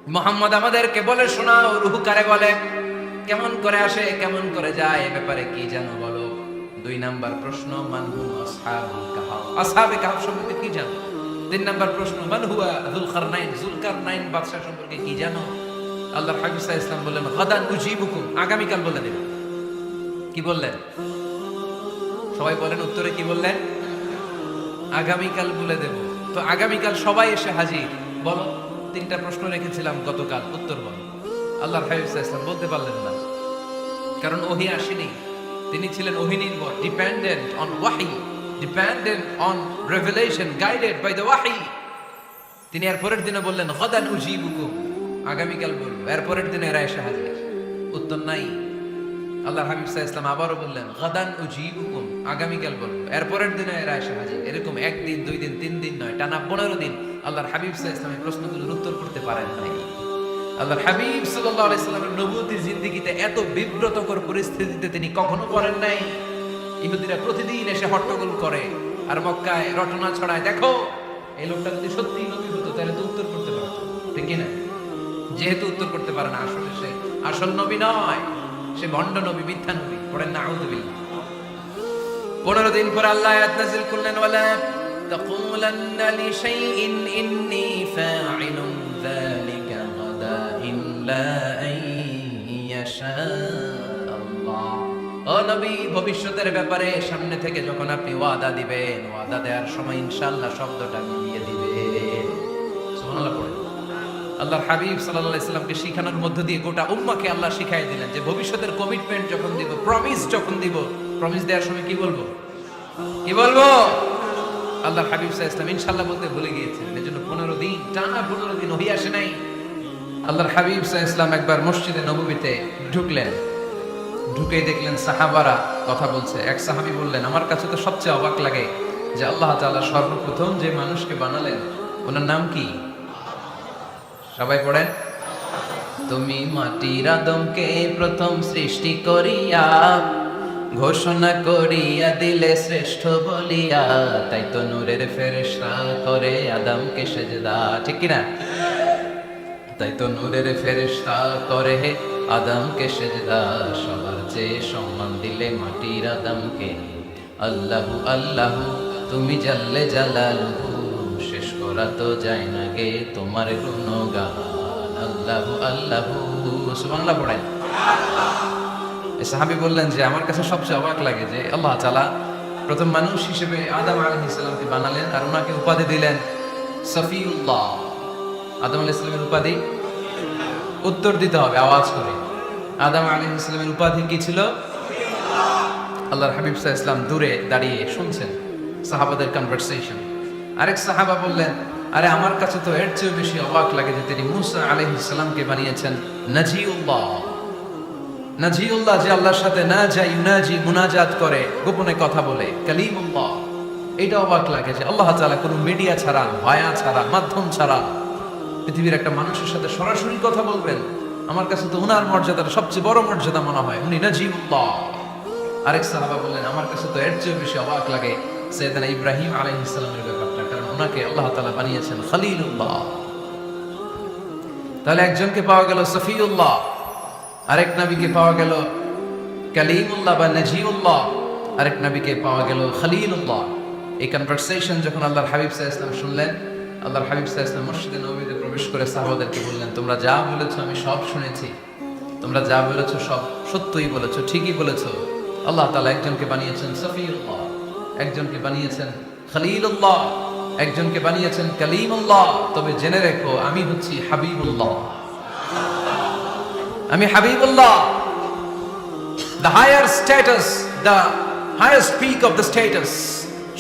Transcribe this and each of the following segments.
মোহাম্মদ আমাদেরকে বলে শোনাও, রূহ কারে বলে, কেমন করে আসে, কেমন করে যায়, এ ব্যাপারে কি জানো বলো। 2 নাম্বার প্রশ্ন, মান হুম আসহাবুল কাহফ, আসহাবে কাহফ সম্পর্কে কি জানো। 3 নাম্বার প্রশ্ন, মান হুয়া যুলকারনাইন, যুলকারনাইন বাদশা সম্পর্কে কি জানো। আল্লাহর হাবিব সাল্লাল্লাহু আলাইহি ওয়াসাল্লাম বললেন গাদান উজিবুকুম, আগামীকাল বলে দেব। কি বললেন? সবাই বলেন উত্তরে কি বললেন? আগামীকাল বলে দেব। তো আগামীকাল সবাই এসে হাজির। বলো, 3টা প্রশ্ন রেখেছিলাম গতকাল, উত্তর বলো। আল্লাহর হাবিব সাল্লাল্লাহু আলাইহি ওয়াসাল্লাম বলতে পারলেন না, কারণ ওহী আসেনি। তিনি ছিলেন ওহী নির্ভর, ডিপেন্ডেন্ট অন ওয়াহি, dependent on revelation, guided by the ওয়াহি। তিনি এর পরের দিনে বললেন গাদান উজিবুকুম, আগামীকাল বলবো। এর পরের দিনে এরা এসে হাজির, উত্তর নাই। আল্লাহর হাবিব সাল্লাল্লাহু আলাইহি ওয়াসাল্লাম আবারও বললেন গাদান উজিবুকুম, আগামীকাল বলবো। এর পরের দিনে এরা এসে হাজির। এরকম 1 দিন 2 দিন 3 দিন নয়, টানা 15 দিন আল্লাহর হাবিব সাল্লাল্লাহু আলাইহি ওয়াসাল্লাম এই প্রশ্নগুলোর উত্তর করতে পারেন নাই। আল্লাহর হাবিব সাল্লাল্লাহু আলাইহি সাল্লামের নবুয়তের জিন্দেগিতে এত বিব্রতকর পরিস্থিতিতে তিনি কখনো পড়েন নাই। ইহুদিরা প্রতিদিন এসে হট্টগোল করে আর মক্কায় রটনা ছড়ায়, দেখো এই লোকটা যদি সত্যিই নবী হতো তাহলে তো উত্তর করতে পারতো, ঠিক কি না? যেহেতু উত্তর করতে পারে না, আসলে সে আসল নবী নয়, সে ভণ্ড নবী, মিথ্যা নবী। পড়েন নাউযুবিল্লাহ। 15 দিন পর আল্লাহ আয়াত নাযিল করলেন, ওয়ালা তাকুলান্না লিশাইইন ইন্নী ফাইলুন যালিকা গাদা ইল্লা আইয়াশা আল্লাহ। ও নবী, ভবিষ্যতের ব্যাপারে সামনে থেকে যখন আপনি ওয়াদা দিবেন, ওয়াদা দেওয়ার সময় ইনশাআল্লাহ শব্দটা মিলিয়ে দিবেন। সুবহানাল্লাহ পড়েন। আল্লাহর হাবিব সাল্লাল্লাহু আলাইহি সাল্লামকে শিখানোর মধ্য দিয়ে গোটা উম্মাহকে আল্লাহ শিখাই দিলেন যে ভবিষ্যতের কমিটমেন্ট যখন দিব, প্রমিস যখন দিব, প্রমিস দেওয়ার সময় কি বলবো, কি বলবো। আল্লাহর হাবিব সাল্লাল্লাহু আলাইহি সাল্লাম ইনশাআল্লাহ বলতে ভুলে গিয়েছিলেন। এজন্য 15 দিন, টানা 15 দিন ওহী আসে নাই। আল্লাহর হাবিব সাল্লাল্লাহু আলাইহি সাল্লাম একবার মসজিদে নববীতে ঢুকলেন, ঢুকেই দেখলেন সাহাবারা কথা বলছে। এক সাহাবী বললেন, আমার কাছে তো সবচেয়ে অবাক লাগে যে আল্লাহ তাআলা সর্বপ্রথম যে মানুষকে বানালেন ওনার নাম কি? সবাই পড়েন, তুমি মাটির আদমকে প্রথম সৃষ্টি করিয়া ঘোষণা করিয়া দিলে শ্রেষ্ঠ বলিয়া, তাই তো নূরের ফেরেশতা করে আদমকে সেজদা, ঠিক কি না? তাই তো নূরের ফেরেশতা করে আদমকে সেজদা, সবার চেয়ে সম্মান দিলে মাটির আদমকে। আল্লাহু আল্লাহু তুমি জাল্লে জালালুহু, শেষ করা তো যায় না গে তোমার গুণগান। আল্লাহু আল্লাহু, সুবহানাল্লাহ পড়েন। এই সাহাবী বললেন যে আমার কাছে সবচেয়ে অবাক লাগে যে আল্লাহ তাআলা প্রথম মানুষ হিসেবে আদম আলাইহিস সালামকে বানালেন আর ওনাকে উপাধি দিলেন সফিউল্লাহ। আদম আলাইহিস সালামের উপাধি, উত্তর দিতে হবে আওয়াজ করে। আদম আলাইহিস সালামের উপাধি কি ছিল? আল্লাহর হাবিব সাল্লাল্লাহু আলাইহি ওয়াসাল্লাম দূরে দাঁড়িয়ে শুনছেন সাহাবাদের কনভারসেশন। আরেক সাহাবা বললেন, আরে আমার কাছে তো এর চেয়ে বেশি অবাক লাগে যে তিনি মুসা আলাইহিস সালামকে বানিয়েছেন নাজিউল্লাহ। নাজিউল্লাহ, যে আল্লাহর সাথে না যাই ইউনাজি, মুনাজাত করে, গোপনে কথা বলে, কালিমুল্লাহ। এটা অবাক লাগে যে আল্লাহ তাআলা কোনো মিডিয়া ছাড়া, ভায়া ছাড়া, মাধ্যম ছাড়া পৃথিবীর একটা মানুষের সাথে সরাসরি কথা বলবেন। আমার কাছে তো উনার মর্যাদাটা সবচেয়ে বড় মর্যাদা মনে হয়, উনি নাজিউল্লাহ। আরেক সাহাবা বললেন, আমার কাছে তো এর চেয়ে বেশি অবাক লাগে সাইয়েদনা ইব্রাহিম আলাইহিস সালামের ব্যাপারটা, কারণ ওনাকে আল্লাহ তাআলা বানিয়েছেন খলিলুল্লাহ। তাহলে একজনকে পাওয়া গেল সফিউল্লাহ, আরেক নবীকে পাওয়া গেল কালিমুল্লাহ বা নাজিউল্লাহ, আরেক নবীকে পাওয়া গেল খলিলুল্লাহ। এই কনভারসেশন যখন আল্লাহর হাবিব সাল্লাল্লাহু আলাইহি ওয়াসাল্লাম শুনলেন, আল্লাহর হাবিব সাল্লাল্লাহু আলাইহি ওয়াসাল্লাম মসজিদে নববীতে প্রবেশ করে সাহাবাদেরকে বললেন, তোমরা যা বলেছো আমি সব শুনেছি, তোমরা যা বলেছো সব সত্যই বলেছো, ঠিকই বলেছো। আল্লাহ তাআলা একজনকে বানিয়েছেন সফিউল্লাহ, একজনকে বানিয়েছেন খলিলুল্লাহ, একজনকে বানিয়েছেন কালিমুল্লাহ। তবে জেনে রেখো আমি হচ্ছি হাবিবুল্লাহ, আমি Habibullah. The higher status, the higher peak of the status,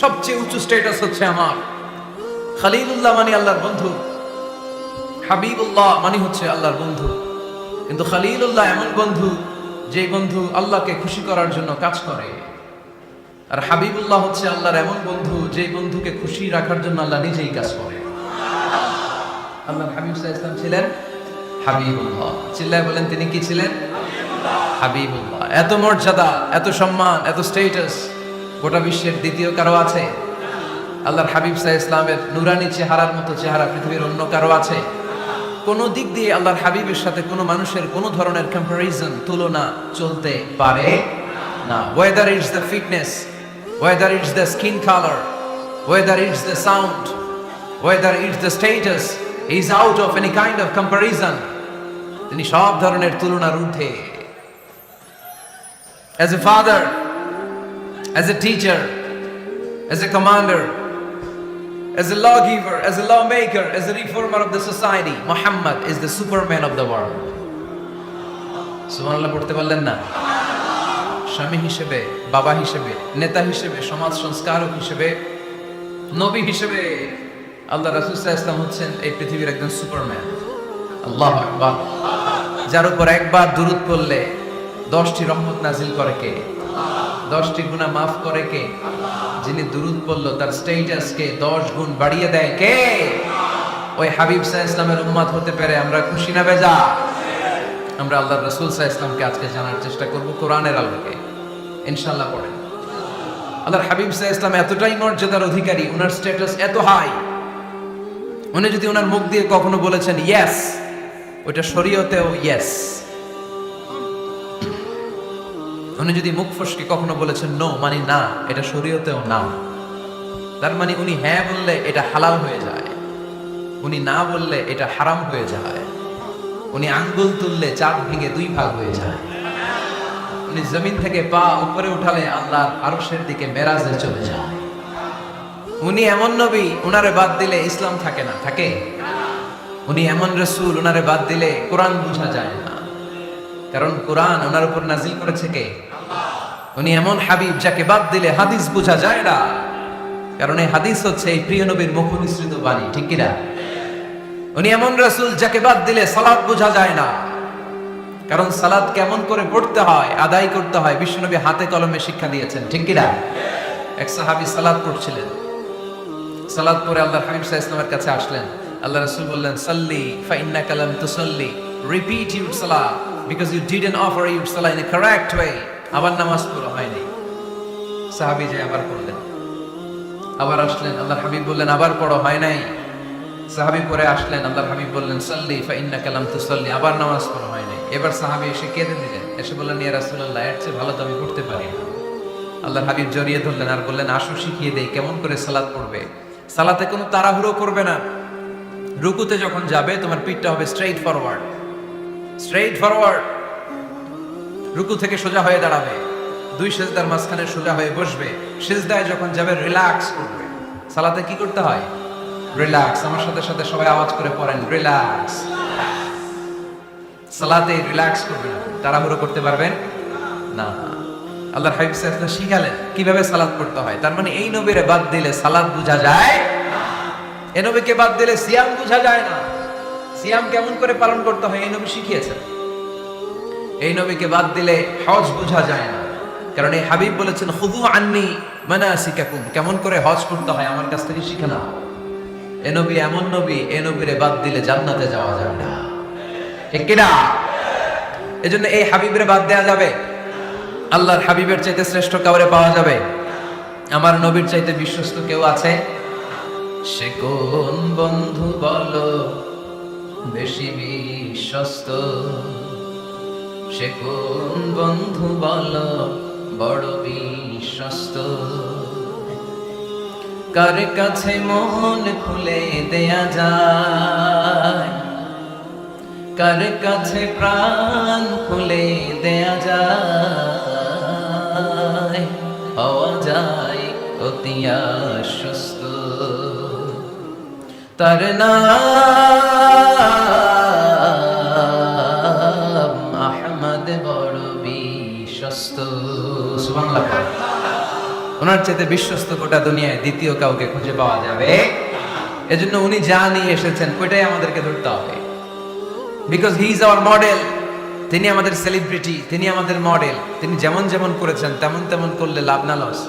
সবচেয়ে উঁচু স্ট্যাটাস হচ্ছে আমার। খলিলুল্লাহ মানে আল্লাহর বন্ধু, হাবিবুল্লাহ মানে হচ্ছে আল্লাহর বন্ধু। কিন্তু খলিলুল্লাহ এমন বন্ধু যে বন্ধু আল্লাহকে খুশি করার জন্য কাজ করে, আর হাবিবুল্লাহ হচ্ছে আল্লাহর এমন বন্ধু যে বন্ধুকে খুশি রাখার জন্য আল্লাহ নিজেই কাজ করে। আল্লাহর হাবিব সাল্লাল্লাহু আলাইহি ওয়াসাল্লাম ছিলেন হাবিবুল্লাহ। চিল্লায় বলেন, তিনি কি ছিলেন? হাবিবুল্লাহ। এত মর্যাদা, এত সম্মান, এত স্ট্যাটাস গোটা বিশ্বের দ্বিতীয় কারো আছে? আল্লাহর হাবিব সাল্লাল্লাহু আলাইহি ওয়াসাল্লামের নুরানি চেহারার মতো চেহারা পৃথিবীর অন্য কারো আছে? কোন দিক দিয়ে আল্লাহর হাবিবের সাথে কোনো মানুষের কোনো ধরনের কম্পারিজন তুলনা চলতে পারে না। Whether it's the fitness, whether it's the skin colour, whether it's the sound, whether it's the status, he is out of any kind of comparison. তিনি সব ধরনের তুলনার ঊর্ধ্বে। As a father, as a teacher, as a commander, as a lawgiver, as a lawmaker, as a reformer of the society, Muhammad is the superman of the world. সুবহানাল্লাহ পড়তে পারলেন না? স্বামী হিসেবে, বাবা হিসেবে, নেতা হিসেবে, সমাজ সংস্কারক হিসেবে, নবী হিসেবে আল্লাহ রাসূল সাল্লাল্লাহু আলাইহি ওয়াসাল্লাম হচ্ছেন এই পৃথিবীর একজন সুপারম্যান। আল্লাহু আকবার। যার উপর একবার দুরূদ পড়লে 10টি রহমত নাজিল করে কে? 10টি গুনাহ মাফ করে কে? যিনি দুরূদ পড়ল তার স্ট্যাটাসকে 10 গুণ বাড়িয়ে দেয় কে? ওই হাবিব সাল্লাল্লাহু আলাইহি ওয়াসাল্লামের উম্মত হতে পেরে আমরা খুশি না বেজা? আমরা আল্লাহর রাসূল সাল্লাল্লাহু আলাইহি ওয়াসাল্লামকে আজকে জানার চেষ্টা করব কোরআনের আলোকে, ইনশাআল্লাহ। পড়েন। আল্লাহর হাবিব সাল্লাল্লাহু আলাইহি ওয়াসাল্লাম এতটাই মর্যাদার অধিকারী, ওনার স্ট্যাটাস এত হাই, উনি যদি ওনার মুখ দিয়ে কখনো বলেছেন ইয়েস, ওটা শরীয়তেও ইয়েস। উনি যদি মুখ ফসকে কখনো বলেছেন নো, মানে না, এটা শরীয়তেও না। তার মানে উনি হ্যাঁ বললে এটা হালাল হয়ে যায়, উনি না বললে এটা হারাম হয়ে যায়। উনি আঙ্গুল তুললে 4 ভেঙে 2 ভাগ হয়ে যায়। উনি জমিন থেকে পা উপরে উঠালে আল্লাহর আরশের দিকে মেরাজে চলে যায়। উনি এমন নবী, উনারে বাদ দিলে ইসলাম থাকে না, থাকে? উনি এমন রাসূল, উনারে বাদ দিলে কোরআন বোঝা যায় না, কারণ কোরআন ওনার উপর নাজিল করেছে কে? উনি এমন হাবিব যাকে বাদ দিলে হাদিস বোঝা যায় না, কারণ এই হাদিস হচ্ছে এই প্রিয় নবীর মুখ নিঃসৃত বাণী, ঠিক কি না? উনি এমন রাসূল যাকে বাদ দিলে সালাত বোঝা যায় না, কারণ সালাত কেমন করে পড়তে হয়, আদায় করতে হয় বিশ্বনবী হাতে কলমে শিক্ষা দিয়েছেন, ঠিক কি না? এক সাহাবী সালাত পড়ছিলেন, সালাত পড়ে আল্লাহর হাবিব সাল্লাল্লাহু আলাইহি ওয়াসাল্লামের কাছে আসলেন। আল্লাহ রাসূল বললেন, সাল্লি ফা ইন্নাকা লাম তুসাল্লি, রিপিট ইউর সালাত because you didn't offer your salah in a correct way. আবার নামাজ পড়া হয়নি। সাহাবী যে আবার পড়লেন, আবার আসলেন, আল্লাহর হাবিব বললেন আবার পড়া হয় নাই। সাহাবী পরে আসলেন, আল্লাহর হাবিব বললেন সাল্লি ফা ইন্নাকা লাম তুসাল্লি, আবার নামাজ পড়া হয় নাই। এবার সাহাবী এসে কেঁদে দিলেন, এসে বললেন ইয়া রাসূলুল্লাহ, এর চেয়ে ভালো তো আমি পড়তে পারি না। আল্লাহর হাবিব জড়িয়ে ধরলেন আর বললেন আসো শিখিয়ে দেই কেমন করে সালাত পড়বে। সালাতে কোনো তাড়াহুড়ো করবে না। রুকুতে যখন যাবে তোমার পিঠটা হবে স্ট্রেইট ফরওয়ার্ড, স্ট্রেইট ফরওয়ার্ড। রুকু থেকে সোজা হয়ে দাঁড়াবে, 2 সিজদার মাঝখানে সোজা হয়ে বসবে। সিজদায় যখন যাবে রিল্যাক্স করবে। সালাতে কি করতে হয়? রিল্যাক্স। আমার সাথে সাথে সবাই আওয়াজ করে পড়েন রিল্যাক্স। সালাতে রিল্যাক্স করবেন, তাড়াহুড়ো করতে পারবেন না। আল্লাহর হাবিব সাল্লাল্লাহু আলাইহি ওয়াসাল্লাম শিখালেন কিভাবে সালাত পড়তে হয়। তার মানে এই নবীরে বাদ দিলে সালাত বোঝা যায়, এই নবীকে বাদ দিলে সিয়াম বোঝা যায় না। সিয়াম কেমন করে পালন করতে হয় এই নবী শিখিয়েছেন। এই নবীকে বাদ দিলে হজ বোঝা যায় না, কারণ এই হাবিব বলেছেন খুযু আন্নী মানাসিকাকুম, কেমন করে হজ করতে হয় আমার কাছ থেকে শিখে নাও। এই নবী এমন নবী, এই নবীরে বাদ দিলে জান্নাতে যাওয়া যাবে না, ঠিক কি না? এজন্য এই হাবিবের বাদ দেয়া যাবে? আল্লাহর হাবিবের চাইতে শ্রেষ্ঠ কাউরে পাওয়া যাবে? আমার নবীর চাইতে বিশ্বস্ত কেউ আছে? সে কোন বন্ধু বলো বেশি বিশ্বস্ত, সে কোন বন্ধু বলো বড় বিশ্বস্ত, কার কাছে মন খুলে দেয়া যায়, কার কাছে প্রাণ খুলে দেয়া যায়, হওয়া যায় অতি আশ্বস্ত। তার নাম আহমদ বড় বিশ্বস্ত। সুবহানাল্লাহ। ওনার চাইতে বিশ্বস্ত গোটা দুনিয়ায় দ্বিতীয় কাউকে খুঁজে পাওয়া যাবে? এজন্য উনি যা নিয়ে এসেছেন ওইটাই আমাদেরকে ধরতে হবে, because he is our model. তিনি আমাদের সেলিব্রিটি, তিনি আমাদের মডেল। তিনি যেমন যেমন করেছেন তেমন তেমন করলে লাভ না লস?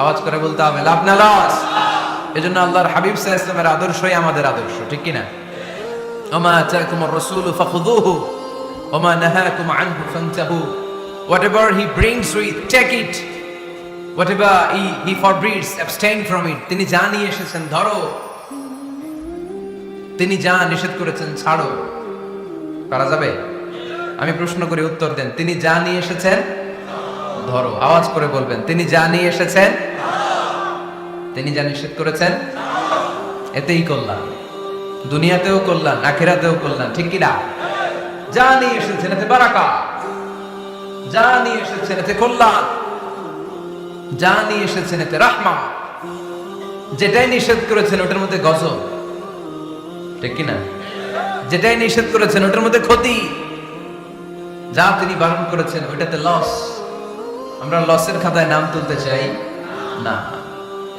আওয়াজ করে বলতে হবে লাভ না লস। এজন্য আল্লাহর হাবিব সাল্লাল্লাহু আলাইহি ওয়াসাল্লামের আদর্শই আমাদের আদর্শ, ঠিক কি না? ওমা আতাকুমুর রাসূলু ফাখুযুহু ওমা নাহাকুম আনহু ফান্তাহু। Whatever he brings with, take it. Whatever he forbids, abstain from it. তিনি যা নিয়ে এসেছেন ধরো। তিনি যা নিষেধ করেছেন ছাড়ো, পারা যাবে? আমি প্রশ্ন করি, উত্তর দেন। তিনি যা নিয়ে এসেছেন ধরো। আওয়াজ করে বলবেন, তিনি যা নিয়ে এসেছেন, তিনি যা নিষেধ করেছেন, এতেই কল্যাণ। দুনিয়াতেও কল্যাণ, আখিরাতেও কল্যাণ, ঠিক কিনা? যা নিয়ে এসেছেন এতে বারাকা, যা নিয়ে এসেছেন এতে কল্যাণ, যা নিয়ে এসেছেন এতে রাহমা। যেটাই নিষেধ করেছেন ওটার মধ্যে গজব, ঠিক কিনা? যেটাই নিষেধ করেছেন ওটার মধ্যে ক্ষতি, যা তিনি বারণ করেছেন ওইটাতে লস। আমরা লসের খাতায় নাম তুলতে চাই না।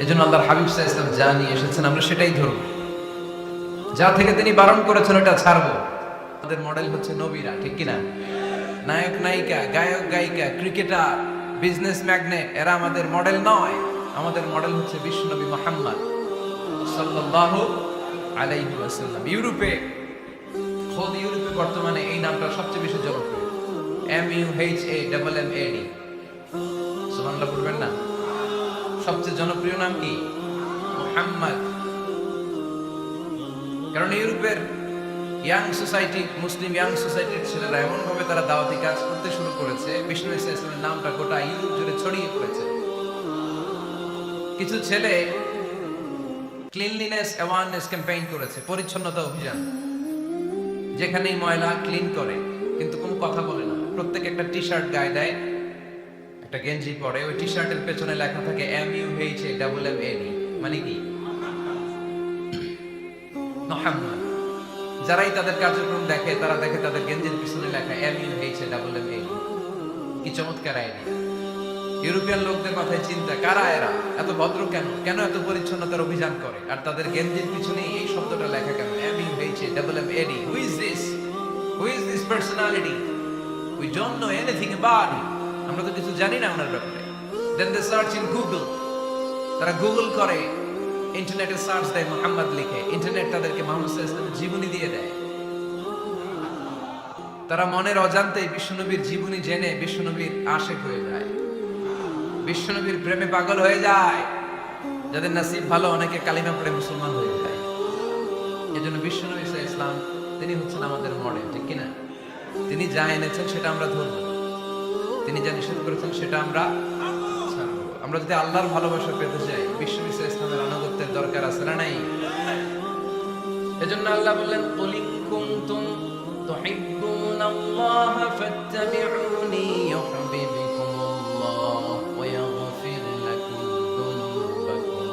এজন্য আল্লাহর হাবিব সাল্লাল্লাহু আলাইহি ওয়াসাল্লাম যা নিয়ে এসেছেন আমরা সেটাই ধরব, যা থেকে তিনি বারণ করেছেন ওটা ছাড়বো। আমাদের মডেল হচ্ছে নবীরা, ঠিক কিনা? নায়ক নায়িকা, গায়ক গায়িকা, ক্রিকেটার, বিজনেস ম্যাগনেট, এরা আমাদের মডেল নয়। আমাদের মডেল হচ্ছে বিশ্বনবী মুহাম্মদ সাল্লাল্লাহু আলাইহি ওয়াসাল্লাম। ইউরোপে বর্তমানে এই নামটা সবচেয়ে বেশি জনপ্রিয়, MUHAMMAD। সুবহানাল্লাহ বলবেন না? সবচেয়ে জনপ্রিয় নাম কি? মুহাম্মদ। কারণ ইউরোপের ইয়াং সোসাইটি, মুসলিম ইয়াং সোসাইটির ছেলেরা এমন ভাবে তারা দাওয়াতি কাজ করতে শুরু করেছে, বিষ্ণু ইসলামের নামটা গোটা ইউরোপ জুড়ে ছড়িয়ে পড়েছে। কিছু ছেলে ক্লিনলিনেস অ্যাওয়ারনেস ক্যাম্পেইন করেছে, পরিচ্ছন্নতা অভিযান। যেখানেই ময়লা ক্লিন করে, কিন্তু কোনো কথা বলে না। প্রত্যেক একটা টি শার্ট গায়ে দেয়, একটা গেঞ্জি পরে, ওই টি শার্টের পেছনে লেখা থাকে MUHAMMAD, মানে কি? মুহাম্মদ। যারাই তাদের কার্যক্রম দেখে তারা দেখে তাদের গেঞ্জির পিছনে লেখা MUHAMMAD। কি চমৎকার আইডিয়া! ইউরোপিয়ান লোকদের মাথায় চিন্তা, কারা এরা, এত ভদ্র কেন, কেন এত পরিচ্ছন্নতার অভিযান করে, আর তাদের গেঞ্জির পিছনে এই শব্দটা লেখা কেন, MUHAMMAD? Who is this? Who is this personality? We don't know anything about him. আমরা তো কিছু জানি না ওনার ব্যাপারে। Then they search in Google. তারা গুগল করে, ইন্টারনেটে সার্চ দেয় মুহাম্মদ লিখে, ইন্টারনেট তাদেরকে মুহাম্মদ সাল্লাল্লাহু আলাইহি ওয়াসাল্লামের জীবনী দিয়ে দেয়। তারা মনের অজান্তেই বিশ্বনবীর জীবনী জেনে বিশ্বনবীর আশিক হয়ে যায়, বিশ্বনবীর প্রেমে পাগল হয়ে যায়। যাদের নসিব ভালো, অনেকে কালিমা পড়ে মুসলমান হয়ে যায়। এজন্য বিশ্বনবী সাল্লাল্লাহু আলাইহি ওয়াসাল্লাম তিনি হচ্ছেন আমাদের মডেল, ঠিক কিনা? তিনি যা এনেছেন সেটা আমরা ধরব, তিনি যা নিষেধ করেছেন সেটা আমরা ছাড়ব। আমরা যদি আল্লাহর ভালোবাসা পেতে চাই, বিশ্বনবী সাল্লাল্লাহু আলাইহি ওয়াসাল্লামের আনুগত্যের দরকার আছে না নাই? এজন্য আল্লাহ বললেন, কুল ইন কুনতুম তুহিব্বুনাল্লাহ ফাত্তাবিউনি ইউহিব্বুকুমুল্লাহ ওয়া ইয়াগফির লাকুম যুনুবাকুম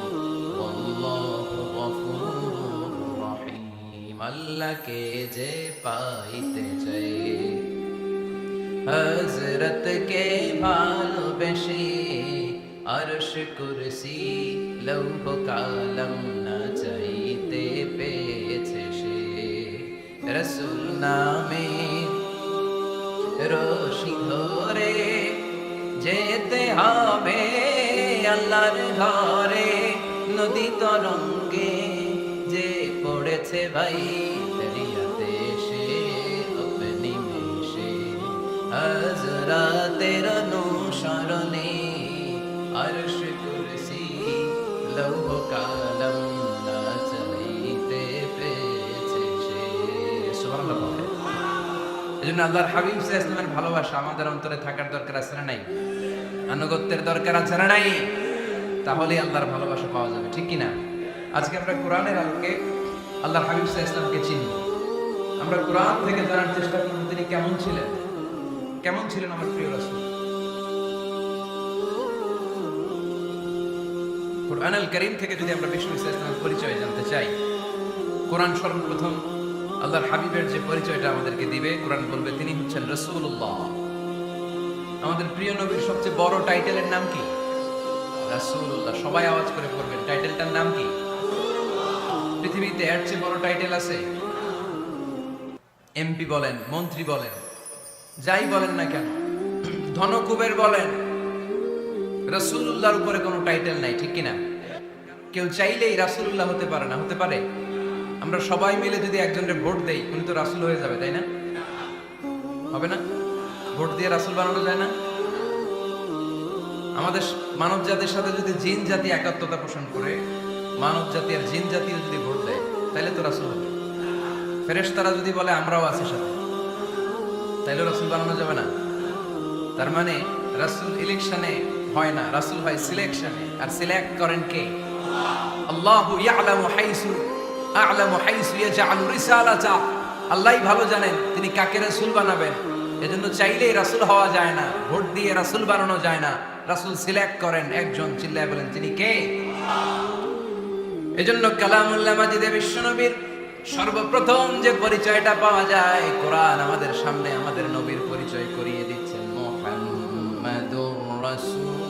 ওয়াল্লাহু গফুরুর রহিম। আল্লাহকে যে পাইতে চাই, হযরত কে ভালোবেসে, আরশ কুরসি লৌহ কালাম না চাইতে পেয়েছে সে। রাসূল নামে রশি ধরে যেতে হবে আল্লাহর ঘরে। নদী তরঙ্গে যে পড়েছে ভাই দরিয়াতে সে আপনি মেশে। হযরতের অনুসরণে আরশ কুরসি লৌহ কালাম না চাইতে পেয়েছে সে। সুবহানাল্লাহ। এজন্য আল্লাহর হাবিব সাল্লাল্লাহু আলাইহি ওয়াসাল্লামের ভালোবাসা আমাদের অন্তরে থাকার দরকার আছে না নাই? আনুগত্যের দরকার আছে না নাই? তাহলেই আল্লাহর ভালোবাসা পাওয়া যাবে, ঠিক কিনা? আজকে আমরা কোরআনের আলোকে আল্লাহর হাবিব সাল্লাল্লাহু আলাইহি ওয়াসাল্লামকে চিনব। আমরা কোরআন থেকে জানার চেষ্টা করব তিনি কেমন ছিলেন, কেমন ছিলেন আমার প্রিয় রাসূল। কোরআনুল কারীম থেকে যদি আমরা বিষ্ণু ইসলামের পরিচয় জানতে চাই, কোরআন সর্বপ্রথম আল্লাহর হাবিবের যে পরিচয়টা আমাদেরকে দিবে, কোরআন বলবে তিনি হচ্ছেন রাসূলুল্লাহ। আমাদের প্রিয় নবীর সবচেয়ে বড় টাইটেলের নাম কি? রাসূলুল্লাহ। সবাই আওয়াজ করে পড়বেন, টাইটেলটার নাম কি? পৃথিবীতে এর চেয়ে বড় টাইটেল আছে? এমপি বলেন, মন্ত্রী বলেন, যাই বলেন না কেন, ধনকুবের বলেন, রাসূলুল্লাহর উপরে কোনো টাইটেল নাই, ঠিক কিনা? কেউ চাইলেই রাসূলুল্লাহ হতে পারে না, হতে পারে? আমরা সবাই মিলে যদি একজনের ভোট দেই, উনি তো রাসূল হয়ে যাবে, তাই না? হবে না? ভোট দিয়ে রাসূল বানানো যায় না? আমাদের মানব জাতির সাথে যদি জিন জাতি একাত্মতা পোষণ করে, মানব জাতি আর জিন জাতিও যদি ভোট দেয়, তাহলে তো রাসূল হবে। ফেরেশতারা যদি বলে আমরাও আছি সাথে, তাইলে রাসূল বানানো যাবে না। তার মানে রাসূল ইলেকশনে হয় না, রাসূল হয় সিলেকশনে। আর সিলেক্ট করেন কে? আল্লাহু ইয়ালামু হাইসু ইয়াজআলু রিসালাতা। আল্লাহই ভালো জানেন তিনি কাকে রাসূল বানাবেন। এজন্য চাইলেই রাসূল হওয়া যায় না, ভোট দিয়ে রাসূল বানানো যায় না। রাসূল সিলেক্ট করেন একজন, চিল্লায় বলেন তিনি কে? এজন্য কালামুল্লাহ মাজিদে বিশ্বনবীর সর্বপ্রথম যে পরিচয়টা পাওয়া যায়, কোরআন আমাদের সামনে আমাদের নবীর পরিচয় করিয়ে দিচ্ছেন, মুহাম্মাদুর রাসূলুল্লাহ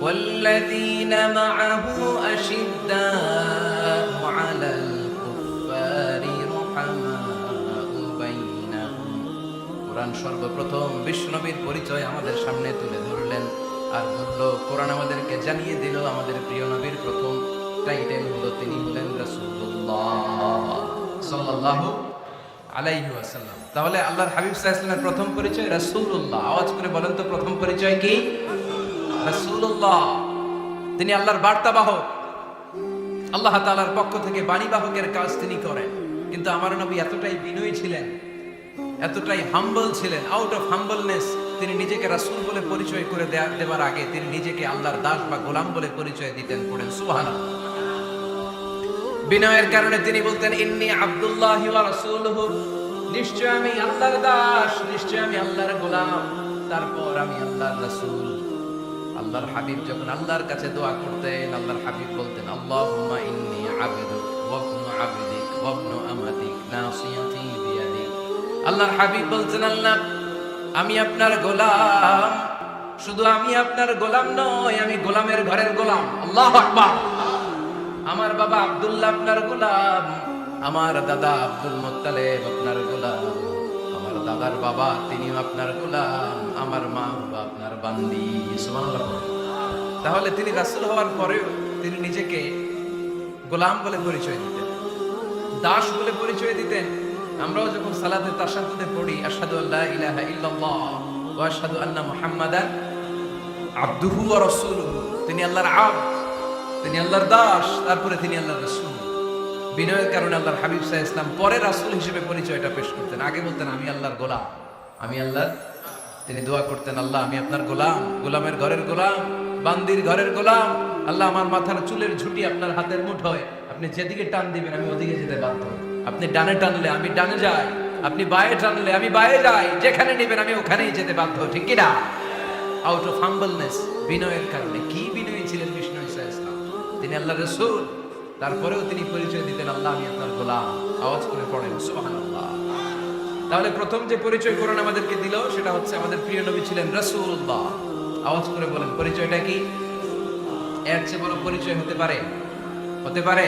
ওয়াল্লাযীনা মাআহু আশিদ্দাউ আলাল কুফফারি রুহামাউ বাইনাহুম। কোরআন সর্বপ্রথম বিশ্বনবীর পরিচয় আমাদের সামনে তুলে ধরলেন আর বললো, কোরআন আমাদেরকে জানিয়ে দিল আমাদের প্রিয় নবীর প্রথম টাইটেল হলো তিনি হলেন রাসূলুল্লাহ সাল্লাল্লাহু আলাইহি ওয়াসাল্লাম। তাহলে আল্লাহর হাবিব সাল্লাল্লাহু আলাইহি ওয়াসাল্লামের প্রথম পরিচয় রাসূলুল্লাহ। আওয়াজ করে বলেন তো প্রথম পরিচয় কি? রাসূলুল্লাহ। তিনি আল্লাহর বার্তাবাহক, আল্লাহ তাআলার পক্ষ থেকে বাণীবাহকের কাজ তিনি করেন। কিন্তু আমার নবী এতটাই বিনয়ী ছিলেন, এতটাই হাম্বল ছিলেন, আউট অফ হাম্বলনেস তিনি নিজেকে রাসূল বলে পরিচয় করে দেওয়ার আগে তিনি নিজেকে আল্লাহর দাস বা গোলাম বলে পরিচয় দিতেন। পড়েন সুবহানাল্লাহ। বিনয়ের কারণে তিনি বলতেন, ইন্নী আব্দুল্লাহি ওয়া রাসূলুহু, নিশ্চয় আমি আল্লাহর দাস, নিশ্চয় আমি আল্লাহর গোলাম, তারপর আমি আল্লাহর রাসূল। আল্লাহর হাবিব যখন আল্লাহর কাছে দোয়া করতেন, আল্লাহর হাবিব বলতেন, আল্লাহুম্মা ইন্নী আবদুক ওয়া ইবনু আবদিক ওয়া ইবনু আমাতিক নাসিয়াতি বিয়াদিক। আল্লাহর হাবিব বলতেন, আল্লাহ আমি আপনার গোলাম, শুধু আমি আপনার গোলাম নয়, আমি গোলামের ঘরের গোলাম। আল্লাহু আকবার। আমার বাবা আব্দুল্লাহ আপনার গোলাম, আমার দাদা আব্দুল মুত্তালিব আপনার গোলাম, আমার দাদার বাবা তিনিও আপনার গোলাম, আমার মা বাবা আপনার বান্দি। সুবহানাল্লাহ। তাহলে তিনি রাসূল হওয়ার পরেও তিনি নিজেকে গোলাম বলে পরিচয় দিতেন, দাস বলে পরিচয় দিতেন। আমরাও যখন সালাতে তাশাহুদে পড়ি, আশহাদু আল্লা ইলাহা ইল্লাল্লাহ ওয়া আশহাদু আন্না মুহাম্মাদান আবদুহু ওয়া রাসূলুহু, তিনি আল্লাহর আবদ, তিনি আল্লাহর দাস, তারপরে তিনি আল্লাহর রাসূল। বিনয়ের কারণে আল্লাহর হাবিব সাল্লাল্লাহু আলাইহি ওয়াসাল্লাম পরে রাসূল হিসেবে পরিচয়টা পেশ করতেন। আগে বলতেন আমি আল্লাহর গোলাম, আমি আল্লাহর। তিনি দোয়া করতেন, আল্লাহ আমি আপনার গোলাম, গোলামের ঘরের গোলাম, বান্দির ঘরের গোলাম। আল্লাহ আমার মাথার চুলের ঝুঁটি আপনার হাতের মুঠোয়, আপনি যেদিকে টান দিবেন আমি ওদিকে যেতে বাধ্য। আপনি ডানে টানলে আমি ডানে যাই, আপনি বায়ে টানলে আমি বায়ে যাই, যেখানে নেবেন আমি ওখানেই যেতে বাধ্য। ঠিক কি না? আউট অফ হাম্বলনেস, বিনয়ের কারণে। কি বিনয়ী ছিলেন বিষ্ণু ঈসা ইসলাম। তিনি আল্লাহর রাসূল, তারপরেও তিনি পরিচয় দিতেন, আল্লাহ আমি আপনার গোলাম। আওয়াজ করে পড়েন সুবহানাল্লাহ। তাহলে প্রথম যে পরিচয় কোরআন আমাদেরকে দিল সেটা হচ্ছে আমাদের প্রিয় নবী ছিলেন রাসূলুল্লাহ। আওয়াজ করে বলেন পরিচয়টা কি? এর চেয়ে বড় পরিচয় হতে পারে? হতে পারে?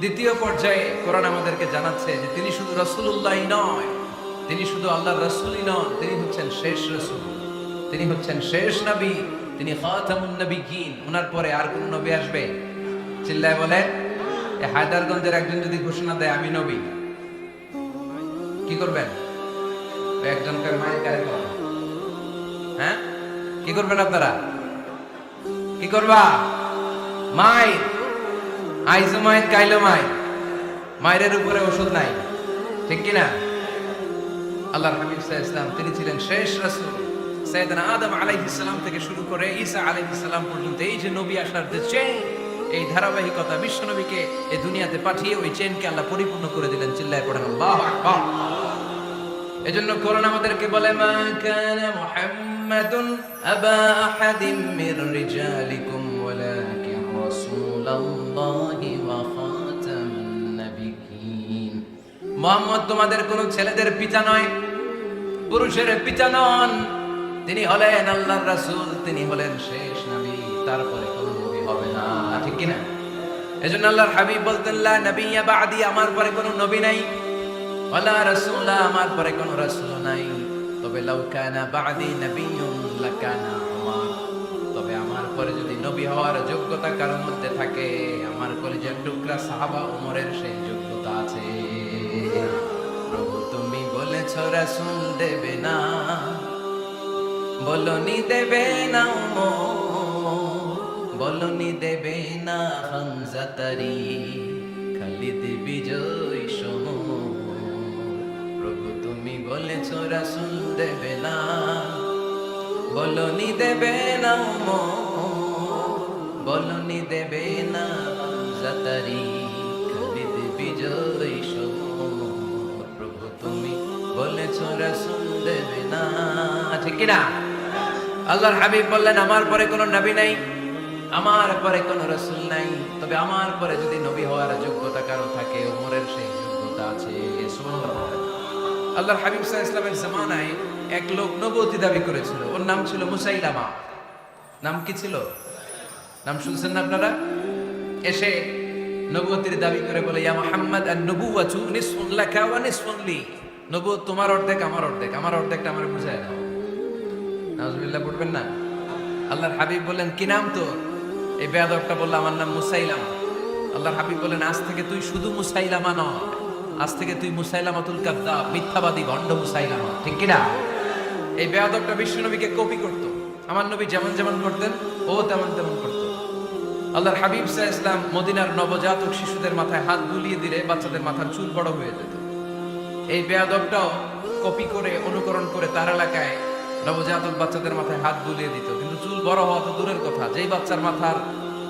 দ্বিতীয় পর্যায়ে কোরআন আমাদেরকে জানাচ্ছে যে তিনি শুধু রাসূলুল্লাহই নয়, তিনি শুধু আল্লাহর রাসূলই নন, তিনি হচ্ছেন শেষ রাসূল, তিনি হচ্ছেন শেষ নবী, তিনি খাতামুন নবিয়্যিন। ওনার পরে আর কোন নবী আসবে? চিল্লায় বলেন। এই হায়দারগঞ্জের একজন যদি ঘোষণা দেয় আমি নবী, কি করবেন? একজনকে মায়ের গায়ে করবেন। হ্যাঁ, কি করবেন আপনারা? কি করবা? মায়ের আইজো মায়ের কাইলো মায়ের, মায়ের উপরে ওষুধ নাই। ঠিক কিনা? আল্লাহর হাবিব সাল্লাল্লাহু আলাইহি ওয়াসাল্লাম তিনি ছিলেন শেষ রাসূল। সাইয়েদনা আদম আলাইহিস সালাম থেকে শুরু করে ঈসা আলাইহিস সালাম পর্যন্ত এই যে নবী আসার যে চেইন, এই ধারাবাহিকতা, বিশ্ব নবীকে এই দুনিয়াতে পাঠিয়ে ওই চেইনকে আল্লাহ পরিপূর্ণ করে দিলেন। চিল্লায় পড়েন আল্লাহু আকবার। এজন্য কোরআন আমাদেরকে বলে, মা কানা মুহাম্মাদুন আবা আহাদিম মির রিজালিকুম ওয়ালাকিন রাসূলুল্লাহি ওয়া খাতামান নাবিয়্যিন। মুহাম্মদ তোমাদের কোন ছেলেদের পিতা নয়, পুরুষের পিতা নন, তিনি হলেন আল্লাহর রাসূল, তিনি হলেন শেষ নবী, তারপরে কোন নবী হবে না। ঠিক কি না? এজন্য আল্লাহর হাবিব বলতেন, লা নবিয়্যা বাদি, আমার পরে কোন নবী নাই, ওয়ালা রাসূলা, আমার পরে কোন রাসূল নাই। তবে লাউ কানা বাদি নবিয়্যুন লাকানা উমর, তবে আমার পরে যদি নবী হওয়ার যোগ্যতা কারোর মধ্যে থাকে, আমার কলিজার টুকরা সাহাবা ওমরের সেই যোগ্যতা আছে। প্রভু তুমি বলেছ রাসূল দেবে না, বলনি দেবে না ওমর, বলনি দেবে না হামজা তারি। খালিদ বিজয় সমর। প্রভু তুমি বলেছ রাসূল দেবে না, বলনি দেবে না বলনি দেবে না জাতারি খালিদ বিজয় সমর। প্রভু তুমি বলেছ রাসূল দেবে না, ঠিক কি না? আল্লাহর হাবিব বললেন আমার পরে কোনো নবী নাই, আমার পরে কোনো রাসূল নাই, তবে আমার পরে যদি নবী হওয়ার যোগ্যতা কারো থাকে ওমরের সেই যোগ্যতা আছে। সুবহানাল্লাহ। আল্লাহর হাবিব সাল্লাল্লাহু আলাইহি ওয়াসাল্লামের জামানায় এক লোক নবুয়তি দাবি করেছিল, ওর নাম ছিল মুসাইলামা। নাম কি ছিল? নাম শুনছেন না আপনারা? এসে নবুয়তির দাবি করে বলে ইয়া মুহাম্মদ আন-নবুওয়াতু নিসফুন লাকা ওয়া নিসফুন লি। নবুয়ত তোমার অর্ধেক আমার অর্ধেক, আমার অর্ধেকটা আমারে বুঝায় দাও। নাউজুবিল্লাহ পড়বেন না? আল্লাহর হাবিব বললেন কি নাম তোর? এই বেয়াদবটা বলল আমার নাম মুসাইলামা। আল্লাহর হাবিব বললেন আজ থেকে তুই শুধু মুসাইলামা নয়, আজ থেকে তুই মুসাইলামাতুল কাযযাব, মিথ্যাবাদী ভণ্ড মুসাইলামা, ঠিক কি না? এই বেয়াদবটা বিশ্বনবীকে কপি করত। আমার নবী যেমন যেমন করতেন ও তেমন তেমন করত। আল্লাহর হাবিব সাল্লাল্লাহু আলাইহি ওয়াসাল্লাম মদিনার নবজাতক শিশুদের মাথায় হাত বুলিয়ে দিলে বাচ্চাদের মাথার চুল বড় হয়ে যেত। এই বেয়াদবটাও কপি করে অনুকরণ করে তার এলাকায় নবজাতক বাচ্চাদের মাথায় হাত বুলিয়ে দিত, কিন্তু চুল বড় হওয়া তো দূরের কথা, যেই বাচ্চার মাথার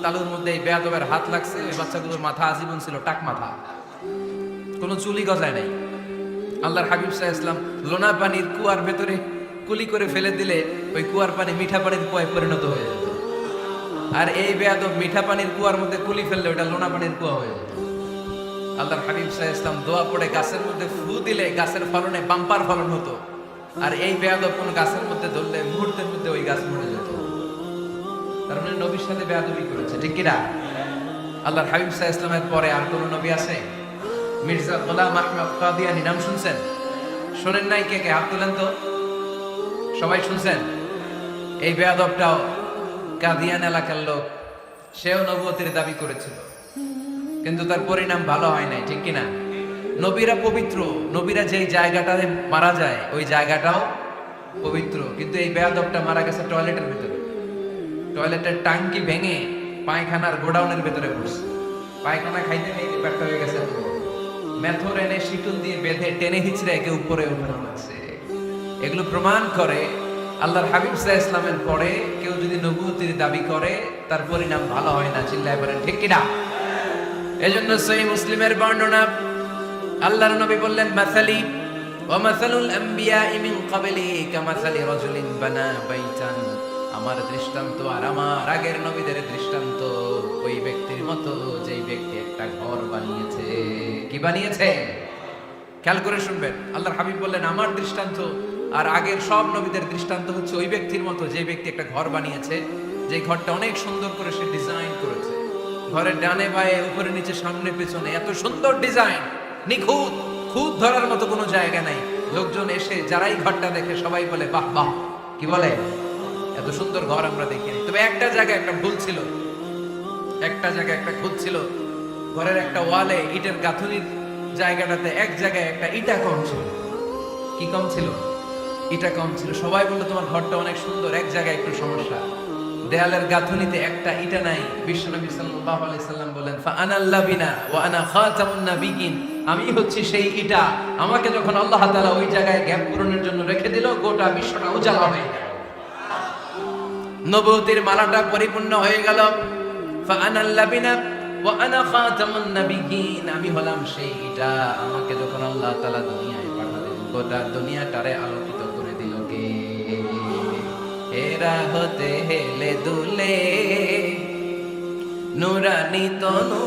তালুর মধ্যে এই বেয়াদবের হাত লাগছে ওই বাচ্চাগুলোর মাথা আজীবন ছিল টাক মাথা, কোনো চুলই গজায় নাই। আল্লাহর হাবিব সাল্লাল্লাহু আলাইহি ওয়াসাল্লাম লোনা পানির কুয়ার ভেতরে কুলি করে ফেলে দিলে ওই কুয়ার পানি মিঠা পানির কুয়ায় পরিণত হয়ে যেত, আর এই বেয়াদব মিঠা পানির কুয়ার মধ্যে কুলি ফেললে ওটা লোনা পানির কুয়া হয়ে যেত। আল্লাহর হাবিব সাল্লাল্লাহু আলাইহি ওয়াসাল্লাম দোয়া পড়ে গাছের মধ্যে ফু দিলে গাছের ফলনে বাম্পার ফলন হতো, আর এই বেয়াদব কোন গাছের মধ্যে ধরলে মুহূর্তের মধ্যে ওই গাছ মরে যেত। তার মানে নবীর সাথে বেয়াদবি করেছে, ঠিক কিনা? আল্লাহর হাবিব সাল্লাল্লাহু আলাইহি ওয়াসাল্লামের পরে আর কোন নবী আছে? মির্জা গোলাম আহমদ কাদিয়ানী নাম শুনছেন? শোনেন নাই? কে কে হাত তুলেন তো। সবাই শুনছেন? এই বেয়াদবটাও কাদিয়ান এলাকার লোক, সেও নবুয়তের দাবি করেছিল, কিন্তু তার পরিণাম ভালো হয় নাই, ঠিক কিনা? নবীরা পবিত্র, নবীরা যেই জায়গাটাতে মারা যায় ওই জায়গাটাও পবিত্র, কিন্তু এই বেয়াদবটা মারা গেছে টয়লেটের ভিতরে। টয়লেটের টাঙ্কি ভেঙে পায়খানার গোডাউনের ভিতরে পড়ছে, পায়খানা খাইতে খাইতে পেটটা হয়ে গেছে, মেথর এনে শিকল দিয়ে বেঁধে টেনে হিচড়ে একে উপরে উঠানো হচ্ছে। এগুলো প্রমাণ করে আল্লাহর হাবিব সাল্লাল্লাহু আলাইহি ওয়াসাল্লামের পরে কেউ যদি নবুয়তির দাবি করে তার পরিণাম ভালো হয় না, চিল্লায় বলেন ঠিক কিনা? এজন্য সহিহ মুসলিমের বর্ণনা, আল্লাহর নবী বললেন মাসালি ওয়া মাসালুল আমবিয়াই মিন ক্বাবলি কামাসালি রাজুলিন বানা বাইতান। আমার দৃষ্টান্ত আর আমার আগের নবীদের দৃষ্টান্ত ওই ব্যক্তির মতো যেই ব্যক্তি একটা ঘর বানিয়েছে। কি বানিয়েছে? খেয়াল করে শুনবেন। আল্লাহর হাবিব বললেন আমার দৃষ্টান্ত আর আগের সব নবীদের দৃষ্টান্ত হচ্ছে ওই ব্যক্তির মতো যে ব্যক্তি একটা ঘর বানিয়েছে, যে ঘরটা অনেক সুন্দর করে সে ডিজাইন করেছে। ঘরের ডানে বায়ে উপরে নিচে সামনে পেছনে এত সুন্দর ডিজাইন, নিখুঁত, খুঁত ধরার মতো কোনো জায়গা নাই। লোকজন এসে যারাই ঘরটা দেখে সবাই বলে বাহ বাহ, কি বলে, এত সুন্দর ঘর আমরা দেখিনি। তবে একটা জায়গায় একটা ভুল ছিল, একটা জায়গায় একটা খুঁত ছিল। ঘরের একটা ওয়ালে ইটের গাঁথুনির জায়গাটাতে এক জায়গায় একটা ইটা কম ছিল। কি কম ছিল? ইটা কম ছিল। সবাই বললো তোমার ঘরটা অনেক সুন্দর, এক জায়গায় একটু সমস্যা, দেয়ালের গাঁথুনিতে একটা ইটা নাই। বিশ্বনবী সাল্লাল্লাহু আলাইহি সাল্লাম বলেন ফা আনাল লাবিনা ওয়া আনা খাতামুন নাবিয়িন, আমি হচ্ছি সেই ইটা, আমাকে যখন আল্লাহ তাআলা ওই জায়গায় গ্যাপ পূরণের জন্য রেখে দিল গোটা বিশ্বটা উজাড় হবে, নবুয়তের মালাটা পরিপূর্ণ হয়ে গেল। ফা আনাল লাবিনা ওয়া আনা খাতামুন নাবিয়িন, আমি হলাম সেই ইটা, আমাকে যখন আল্লাহ তাআলা দুনিয়ায় পাঠালেন গোটা দুনিয়াটারে আলোকিত করে দিল কে? এরা হতে হেলে দুলে নুরানি তনু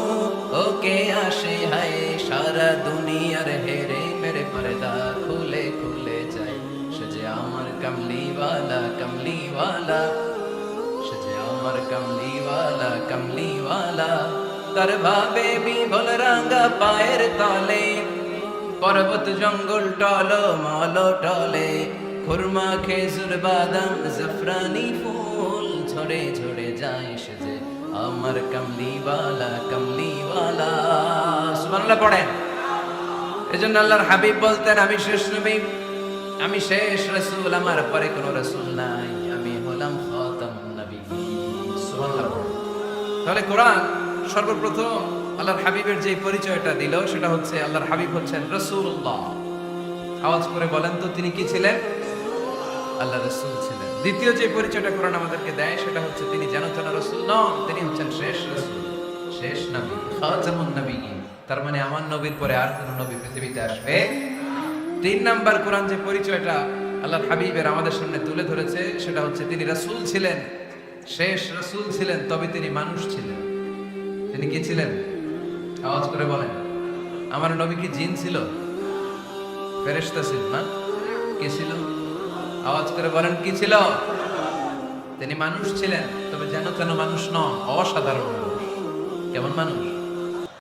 ওকে আসে হায়, সারা দুনিয়ার হেরে মেরে পর্দা খুলে খুলে যায়। সে যে আমার কামলিওয়ালা কামলিওয়ালা, সে যে আমার কামলিওয়ালা কামলিওয়ালা, তার ভাবে বিভোল রাঙা পায়ের তলে, পর্বত জঙ্গল টল মল টলে, খুরমা খেজুর বাদাম জাফরানি ফুল ঝরে ঝরে যায়। সে যে আমার কামলিওয়ালা কামলিওয়ালা। সুবহানাল্লাহ পড়েন। এজন্য আল্লাহর হাবিব বলতেন আমি শেষ নবী, আমি শেষ রাসূল, আমার পরে কোনো রাসূল নাই, আমি হলাম খাতামুন নবিয়্যিন। সুবহানাল্লাহ। তাহলে কোরআন সর্বপ্রথম আল্লাহর হাবিবের যে পরিচয়টা দিল সেটা হচ্ছে আল্লাহর হাবিব হচ্ছেন রাসূলুল্লাহ। আওয়াজ করে বলেন তো তিনি কি ছিলেন? আল্লাহ রাসূল ছিলেন। দ্বিতীয় যে পরিচয়টা কোরআন আমাদেরকে দেয় সেটা হচ্ছে তিনি যেন তেন রাসূল নন, তিনি হচ্ছেন শেষ রাসূল, শেষ নবী, খাতামুন নবিয়্যিন। তার মানে আমার নবীর পরে আর কোন নবী পৃথিবীতে আসবে। তিন নাম্বার কোরআন যে পরিচয়টা আল্লাহর হাবিবের আমাদের সামনে তুলে ধরেছে সেটা হচ্ছে তিনি রাসূল ছিলেন, শেষ রাসূল ছিলেন, তবে তিনি মানুষ ছিলেন। তিনি কি ছিলেন? আওয়াজ করে বলেন। আমার নবী কি জিন ছিল? ফেরেশতা ছিল না? কি ছিল? আওয়াজ করে বলেন কি ছিল? তিনি মানুষ ছিলেন, তবে যেন তেন মানুষ নন, অসাধারণ মানুষ। কেমন মানুষ?